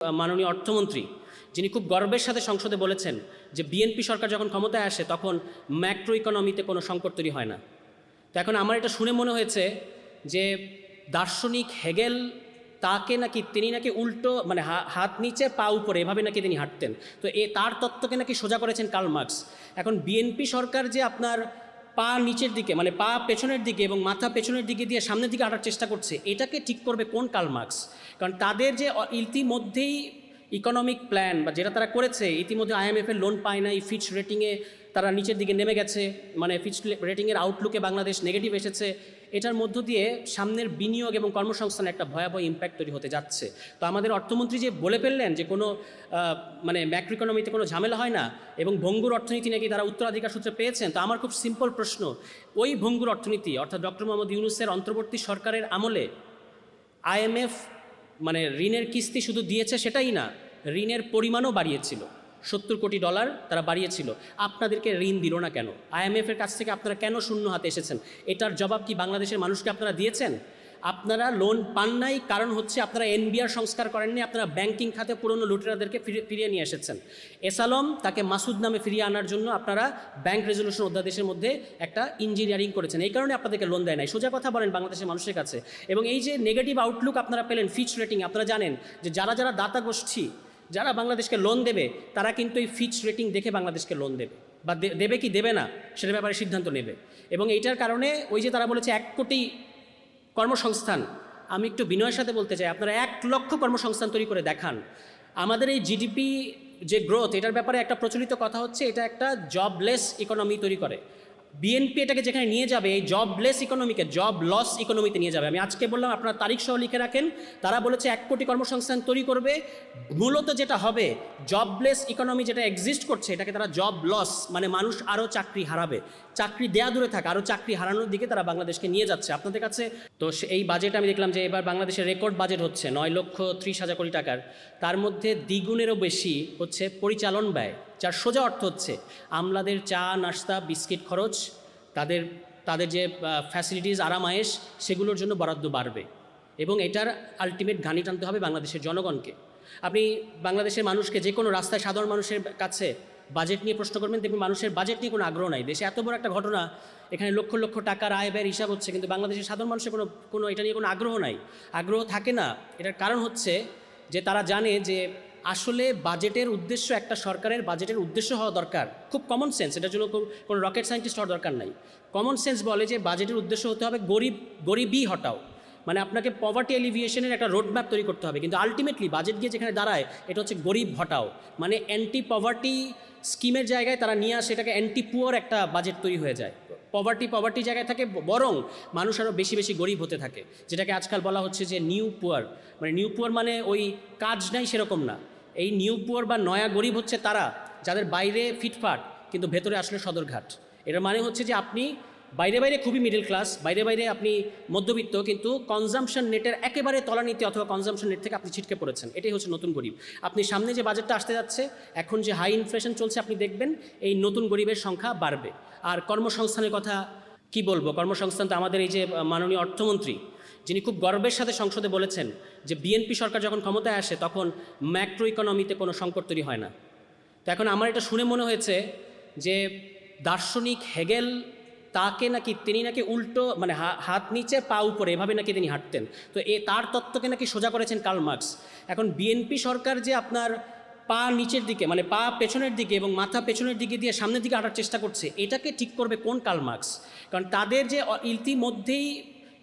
মাননীয় অর্থমন্ত্রী যিনি খুব গর্বের সাথে সংসদে বলেছেন যে বিএনপি সরকার যখন ক্ষমতায় আসে তখন ম্যাক্রো ইকোনমিতে কোনো সংকট তৈরি হয় না। তো এখন আমার এটা শুনে মনে হয়েছে যে দার্শনিক হেগেল তাকে নাকি তিনি নাকি উল্টো মানে হাত নিচে পা উপরে এভাবে নাকি তিনি হাঁটতেন। তো তার তত্ত্বকে নাকি সোজা করেছেন কার্ল মার্কস। এখন বিএনপি সরকার যে আপনার পা নিচের দিকে মানে পা পেছনের দিকে এবং মাথা পেছনের দিকে দিয়ে সামনের দিকে হাঁটার চেষ্টা করছে, এটাকে ঠিক করবে কোন কার্ল মার্কস? কারণ তাদের যে ইতিমধ্যেই ইকোনমিক প্ল্যান বা যেটা তারা করেছে, ইতিমধ্যে আইএমএফের লোন পায় নাই, ফিচ রেটিংয়ে তারা নিচের দিকে নেমে গেছে, মানে ফিচ রেটিংয়ের আউটলুকে বাংলাদেশ নেগেটিভ এসেছে, এটার মধ্য দিয়ে সামনের বিনিয়োগ এবং কর্মসংস্থানে একটা ভয়াবহ ইম্প্যাক্ট তৈরি হতে যাচ্ছে। তো আমাদের অর্থমন্ত্রী যে বলে ফেললেন যে কোনো মানে ম্যাক্রো ইকোনমিতে কোনো ঝামেলা হয় না এবং ভঙ্গুর অর্থনীতি নাকি তারা উত্তরাধিকার সূত্রে পেয়েছেন। তো আমার খুব সিম্পল প্রশ্ন, ওই ভঙ্গুর অর্থনীতি অর্থাৎ ডক্টর মোহাম্মদ ইউনূসের অন্তর্বর্তী সরকারের আমলে আইএমএফ মানে ঋণের কিস্তি শুধু দিয়েছে সেটাই না, ঋণের পরিমাণও বাড়িয়েছিল, $70 কোটি তারা বাড়িয়েছিল। আপনাদেরকে ঋণ দিল না কেন? আইএমএফের কাছ থেকে আপনারা কেন শূন্য হাতে এসেছেন? এটার জবাব কি বাংলাদেশের মানুষকে আপনারা দিয়েছেন? আপনারা লোন পান নাই, কারণ হচ্ছে আপনারা এনবিআর সংস্কার করেননি, আপনারা ব্যাংকিং খাতে পুরনো লুটেরাদেরকে ফিরিয়ে নিয়ে এসেছেন। এসালম তাকে মাসুদ নামে ফিরিয়ে আনার জন্য আপনারা ব্যাংক রেজলিউশন অধ্যাদেশের মধ্যে একটা ইঞ্জিনিয়ারিং করেছেন, এই কারণে আপনাদেরকে লোন দেয় নাই। সোজা কথা বলেন বাংলাদেশের মানুষের কাছে। এবং এই যে নেগেটিভ আউটলুক আপনারা পেলেন ফিচ রেটিং, আপনারা জানেন যে যারা যারা দাতা গোষ্ঠী যারা বাংলাদেশকে লোন দেবে তারা কিন্তু এই ফিচ রেটিং দেখে বাংলাদেশকে লোন দেবে, বা দেবে কি দেবে না সেটার ব্যাপারে সিদ্ধান্ত নেবে। এবং এইটার কারণে ওই যে তারা বলেছে 1 কোটি কর্মসংস্থান, আমি একটু বিনয়ের সাথে বলতে চাই, আপনারা 1 লক্ষ কর্মসংস্থান তৈরি করে দেখান। আমাদের এই জিডিপি যে গ্রোথ, এটার ব্যাপারে একটা প্রচলিত কথা হচ্ছে এটা একটা জবলেস ইকোনমি তৈরি করে। বিএনপি এটাকে যেখানে নিয়ে যাবে, এই জবলেস ইকোনমিকে জব লস ইকোনমিতে নিয়ে যাবে। আমি আজকে বললাম আপনারা তারিখ সহ লিখে রাখেন, তারা বলেছে 1 কোটি কর্মসংস্থান তৈরি করবে। মূলত যেটা হবে, জবলেস ইকোনমি যেটা এক্সিস্ট করছে এটাকে তারা জব লস মানে মানুষ আরও চাকরি হারাবে, চাকরি দেয়া দূরে থাকে আরও চাকরি হারানোর দিকে তারা বাংলাদেশকে নিয়ে যাচ্ছে আপনাদের কাছে। তো এই বাজেট আমি দেখলাম যে এবার বাংলাদেশের রেকর্ড বাজেট হচ্ছে 9,30,000 কোটি টাকার, তার মধ্যে দ্বিগুণেরও বেশি হচ্ছে পরিচালন ব্যয়, যার সোজা অর্থ হচ্ছে আমলাদের চা নাস্তা বিস্কিট খরচ, তাদের যে ফ্যাসিলিটিস আরামায়েশ সেগুলোর জন্য বরাদ্দ বাড়বে। এবং এটার আলটিমেট ঘানি টানতে হবে বাংলাদেশের জনগণকে। আপনি বাংলাদেশের মানুষকে যে কোনো রাস্তায় সাধারণ মানুষের কাছে বাজেট নিয়ে প্রশ্ন করবেন, দেখবেন মানুষের বাজেট নিয়ে কোনো আগ্রহ নাই। দেশে এত বড় একটা ঘটনা, এখানে লক্ষ লক্ষ টাকার আয় ব্যয়ের হিসাব হচ্ছে, কিন্তু বাংলাদেশের সাধারণ মানুষের কোনো এটা নিয়ে কোনো আগ্রহ নাই, আগ্রহ থাকে না। এটার কারণ হচ্ছে যে তারা জানে যে আসলে বাজেটের উদ্দেশ্য, একটা সরকারের বাজেটের উদ্দেশ্য হওয়া দরকার খুব কমন সেন্স, এটার জন্য কোনো রকেট সায়েন্টিস্ট হওয়ার দরকার নাই। কমন সেন্স বলে যে বাজেটের উদ্দেশ্য হতে হবে গরিবই হটাও, মানে আপনাকে পভার্টি এলিভিয়েশনের একটা রোডম্যাপ তৈরি করতে হবে। কিন্তু আলটিমেটলি বাজেট গিয়ে যেখানে দাঁড়ায় এটা হচ্ছে গরিব হটাও, মানে অ্যান্টি পভার্টি স্কিমের জায়গায় তারা নিয়ে আসে এটাকে অ্যান্টি পুয়ার একটা বাজেট তৈরি হয়ে যায়। পভার্টি জায়গায় থাকে, বরং মানুষ আরও বেশি বেশি গরিব হতে থাকে, যেটাকে আজকাল বলা হচ্ছে যে নিউ পুয়ার। মানে নিউ পুয়ার মানে ওই কাজ নাই সেরকম না, এই নিউ পুয়ার বা নয়া গরিব হচ্ছে তারা যাদের বাইরে ফিটফাট কিন্তু ভেতরে আসলে সদরঘাট। এটার মানে হচ্ছে যে আপনি বাইরে খুবই মিডল ক্লাস, বাইরে আপনি মধ্যবিত্ত, কিন্তু কনজামশন নেটের একেবারে তলানিতে অথবা কনজামশন নেট থেকে আপনি ছিটকে পড়েছেন। এটাই হচ্ছে নতুন গরিব। আপনি সামনে যে বাজেটটা আসতে যাচ্ছে, এখন যে হাই ইনফ্লেশন চলছে, আপনি দেখবেন এই নতুন গরিবের সংখ্যা বাড়বে। আর কর্মসংস্থানের কথা কি বলবো, কর্মসংস্থান তো আমাদের এই যে মাননীয় অর্থমন্ত্রী যিনি খুব গর্বের সাথে সংসদে বলেছেন যে বিএনপি সরকার যখন ক্ষমতায় আসে তখন ম্যাক্রো ইকোনমিতে কোনো সংকট তৈরি হয় না। তো এখন আমার এটা শুনে মনে হয়েছে যে দার্শনিক হেগেল তাকে নাকি তিনি নাকি উল্টো মানে হাত নিচে পা উপরে এভাবে নাকি তিনি হাঁটতেন। তো তার তত্ত্বকে নাকি সোজা করেছেন কার্ল মার্কস। এখন বিএনপি সরকার যে আপনার পা নিচের দিকে মানে পা পেছনের দিকে এবং মাথা পেছনের দিকে দিয়ে সামনের দিকে হাঁটার চেষ্টা করছে, এটাকে ঠিক করবে কোন কার্ল মার্কস? কারণ তাদের যে ইতিমধ্যেই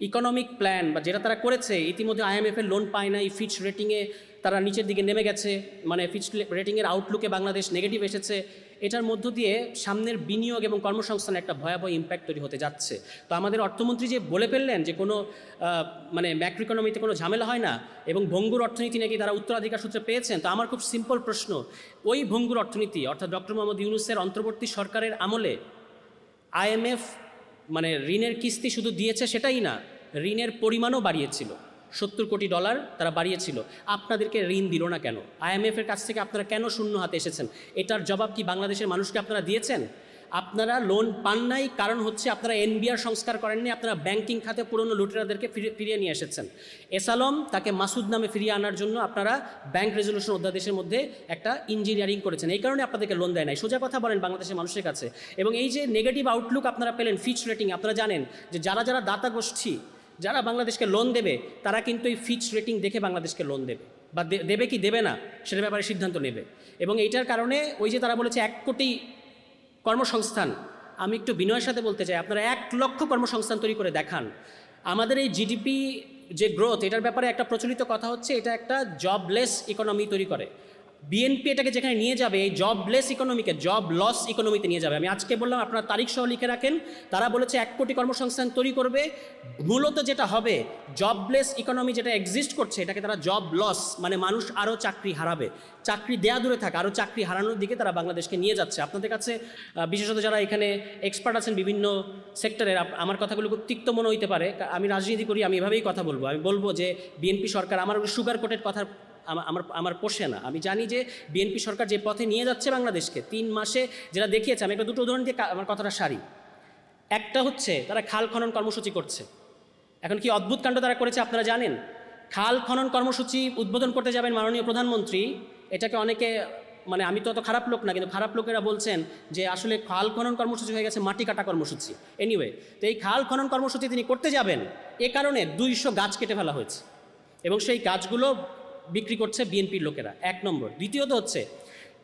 ইকোনমিক প্ল্যান বা যেটা তারা করেছে, ইতিমধ্যে আইএমএফের লোন পায় নাই, ফিচ রেটিংয়ে তারা নিচের দিকে নেমে গেছে, মানে ফিচ রেটিংয়ের আউটলুকে বাংলাদেশ নেগেটিভ এসেছে, এটার মধ্য দিয়ে সামনের বিনিয়োগ এবং কর্মসংস্থানে একটা ভয়াবহ ইম্প্যাক্ট তৈরি হতে যাচ্ছে। তো আমাদের অর্থমন্ত্রী যে বলে ফেললেন যে কোনো মানে ম্যাক্রো ইকোনমিতে কোনো ঝামেলা হয় না এবং ভঙ্গুর অর্থনীতি নাকি তারা উত্তরাধিকার সূত্রে পেয়েছেন। তো আমার খুব সিম্পল প্রশ্ন, ওই ভঙ্গুর অর্থনীতি অর্থাৎ ডক্টর মোহাম্মদ ইউনূসের অন্তর্বর্তী সরকারের আমলে আইএমএফ মানে ঋণের কিস্তি শুধু দিয়েছে সেটাই না, ঋণের পরিমাণও বাড়িয়েছিল, $70 কোটি তারা বাড়িয়েছিল। আপনাদেরকে ঋণ দিল না কেন? আইএমএফের কাছ থেকে আপনারা কেন শূন্য হাতে এসেছেন? এটার জবাব কি বাংলাদেশের মানুষকে আপনারা দিয়েছেন? আপনারা লোন পান নাই, কারণ হচ্ছে আপনারা এনবিআর সংস্কার করেননি, আপনারা ব্যাংকিং খাতে পুরনো লুটেরাদেরকে ফিরিয়ে নিয়ে এসেছেন। এসালম তাকে মাসুদ নামে ফিরিয়ে আনার জন্য আপনারা ব্যাংক রেজলিউশন অধ্যাদেশের মধ্যে একটা ইঞ্জিনিয়ারিং করেছেন, এই কারণে আপনাদেরকে লোন দেয় নাই। সোজা কথা বলেন বাংলাদেশের মানুষের কাছে। এবং এই যে নেগেটিভ আউটলুক আপনারা পেলেন ফিচ রেটিং, আপনারা জানেন যে যারা দাতা গোষ্ঠী যারা বাংলাদেশকে লোন দেবে তারা কিন্তু এই ফিচ রেটিং দেখে বাংলাদেশকে লোন দেবে, বা দেবে কি দেবে না সেটার ব্যাপারে সিদ্ধান্ত নেবে। এবং এইটার কারণে ওই যে তারা বলেছে 1 কোটি কর্মসংস্থান, আমি একটু বিনয়ের সাথে বলতে চাই, আপনারা 1 লক্ষ কর্মসংস্থান তৈরি করে দেখান। আমাদের এই জিডিপি যে গ্রোথ, এটার ব্যাপারে একটা প্রচলিত কথা হচ্ছে এটা একটা জবলেস ইকোনমি তৈরি করে। বিএনপি এটাকে যেখানে নিয়ে যাবে, এই জবলেস ইকোনমিকে জব লস ইকোনমিতে নিয়ে যাবে। আমি আজকে বললাম, আপনারা তারিখ সহ লিখে রাখেন, তারা বলেছে 1 কোটি কর্মসংস্থান তৈরি করবে। মূলত যেটা হবে, জবলেস ইকোনমি যেটা এক্সিস্ট করছে এটাকে তারা জব লস, মানে মানুষ আরও চাকরি হারাবে, চাকরি দেয়া দূরে থাক, আরও চাকরি হারানোর দিকে তারা বাংলাদেশকে নিয়ে যাচ্ছে। আপনাদের কাছে বিশেষত যারা এখানে এক্সপার্ট আছেন বিভিন্ন সেক্টরের, আমার কথাগুলো খুব তিক্ত মনে হইতে পারে, আমি রাজনীতি করি, আমি এভাবেই কথা বলবো। আমি বলবো যে বিএনপি সরকার, আমার সুগার কোটেড কথা আমার পোষে না। আমি জানি যে বিএনপি সরকার যে পথে নিয়ে যাচ্ছে বাংলাদেশকে 3 মাসে যেটা দেখিয়েছে, আমি একটা 2টো উদাহরণ দিয়ে আমার কথাটা সারি। একটা হচ্ছে তারা খাল খনন কর্মসূচি করছে। এখন কি অদ্ভুত কাণ্ড তারা করেছে আপনারা জানেন? খাল খনন কর্মসূচি উদ্বোধন করতে যাবেন মাননীয় প্রধানমন্ত্রী, এটাকে অনেকে, মানে আমি তো অত খারাপ লোক না, কিন্তু খারাপ লোকেরা বলছেন যে আসলে খাল খনন কর্মসূচি হয়ে গেছে মাটি কাটা কর্মসূচি। এনিওয়ে, তো এই খাল খনন কর্মসূচি তিনি করতে যাবেন, এ কারণে 200 গাছ কেটে ফেলা হয়েছে এবং সেই গাছগুলো বিক্রি করছে বিএনপির লোকেরা, 1 নম্বর। দ্বিতীয়ত হচ্ছে,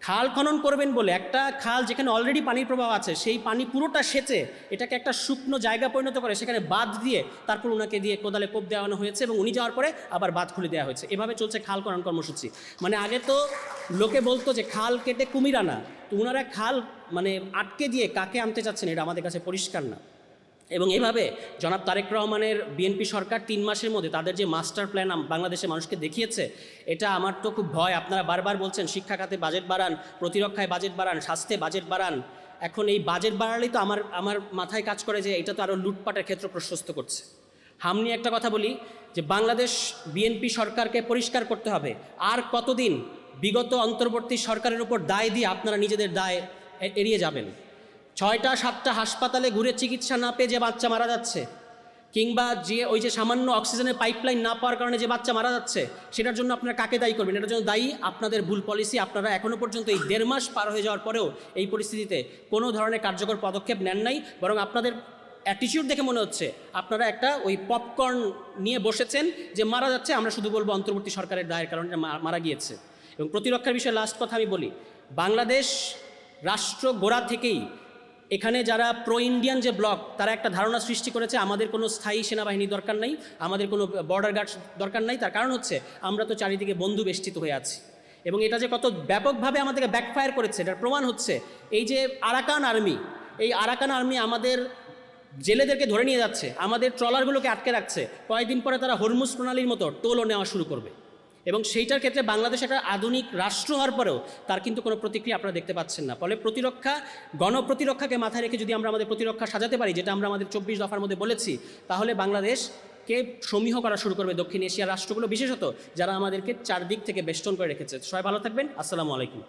খাল খনন করবেন বলে একটা খাল যেখানে অলরেডি পানির প্রবাহ আছে, সেই পানি পুরোটা সেচে এটাকে একটা শুকনো জায়গা পরিণত করে সেখানে বাঁধ দিয়ে তারপর ওনাকে দিয়ে কোদালে কোপ দেওয়ানো হয়েছে এবং উনি যাওয়ার পরে আবার বাঁধ খুলে দেওয়া হয়েছে। এভাবে চলছে খাল খনন কর্মসূচি। মানে আগে তো লোকে বলতো যে খাল কেটে কুমির আনা, তো ওনারা খাল মানে আটকে দিয়ে কাকে আনতে চাচ্ছেন এটা আমাদের কাছে পরিষ্কার না। এবং এভাবে জনাব তারেক রহমানের বিএনপি সরকার 3 মাসের মধ্যে তাদের যে মাস্টার প্ল্যান বাংলাদেশের মানুষকে দেখিয়েছে, এটা আমার তো খুব ভয়। আপনারা বারবার বলছেন শিক্ষা খাতে বাজেট বাড়ান, প্রতিরক্ষায় বাজেট বাড়ান, স্বাস্থ্যে বাজেট বাড়ান। এখন এই বাজেট বাড়ালেই তো আমার মাথায় কাজ করে যে এটা তো আরও লুটপাটের ক্ষেত্র প্রশস্ত করছে। হামনি একটা কথা বলি যে বাংলাদেশ বিএনপি সরকারকে পরিষ্কার করতে হবে। আর কতদিন বিগত অন্তর্বর্তী সরকারের উপর দায় দিয়ে আপনারা নিজেদের দায় এড়িয়ে যাবেন? 6টা 7টা হাসপাতালে ঘুরে চিকিৎসা না পেয়ে যে বাচ্চা মারা যাচ্ছে, কিংবা যে ওই যে সামান্য অক্সিজেনের পাইপলাইন না পাওয়ার কারণে যে বাচ্চা মারা যাচ্ছে, সেটার জন্য আপনারা কাকে দায়ী করবেন? এটার জন্য দায়ী আপনাদের ভুল পলিসি। আপনারা এখনও পর্যন্ত এই 1.5 মাস পার হয়ে যাওয়ার পরেও এই পরিস্থিতিতে কোনো ধরনের কার্যকর পদক্ষেপ নেন নাই, বরং আপনাদের অ্যাটিটিউড দেখে মনে হচ্ছে আপনারা একটা ওই পপকর্ন নিয়ে বসেছেন যে মারা যাচ্ছে, আমরা শুধু বলবো অন্তর্বর্তী সরকারের দায়ের কারণে মারা গিয়েছে। এবং প্রতিরক্ষার বিষয়ে লাস্ট কথা আমি বলি, বাংলাদেশ রাষ্ট্র গোড়া থেকেই এখানে যারা প্রো ইন্ডিয়ান যে ব্লক, তারা একটা ধারণা সৃষ্টি করেছে আমাদের কোনো স্থায়ী সেনাবাহিনী দরকার নাই, আমাদের কোনো বর্ডার গার্ড দরকার নাই। তার কারণ হচ্ছে আমরা তো চারিদিকে বন্ধু বেষ্টিত হয়ে আছি। এবং এটা যে কত ব্যাপকভাবে আমাদেরকে ব্যাকফায়ার করেছে এটার প্রমাণ হচ্ছে এই যে আরাকান আর্মি, এই আরাকান আর্মি আমাদের জেলেদেরকে ধরে নিয়ে যাচ্ছে, আমাদের ট্রলারগুলোকে আটকে রাখছে। কয়েকদিন পরে তারা হরমুজ প্রণালীর মতো টোলও নেওয়া শুরু করবে। এবং সেইটার ক্ষেত্রে বাংলাদেশ একটা আধুনিক রাষ্ট্র হওয়ার পরেও তার কিন্তু কোনো প্রতিক্রিয়া আপনারা দেখতে পাচ্ছেন না। ফলে প্রতিরক্ষা, গণপ্রতিরক্ষাকে মাথায় রেখে যদি আমরা আমাদের প্রতিরক্ষা সাজাতে পারি, যেটা আমরা আমাদের 24 দফার মধ্যে বলেছি, তাহলে বাংলাদেশকে সমীহ করা শুরু করবে দক্ষিণ এশিয়ার রাষ্ট্রগুলো, বিশেষত যারা আমাদেরকে চারদিক থেকে বেষ্টন করে রেখেছে। সবাই ভালো থাকবেন। আসসালামু আলাইকুম।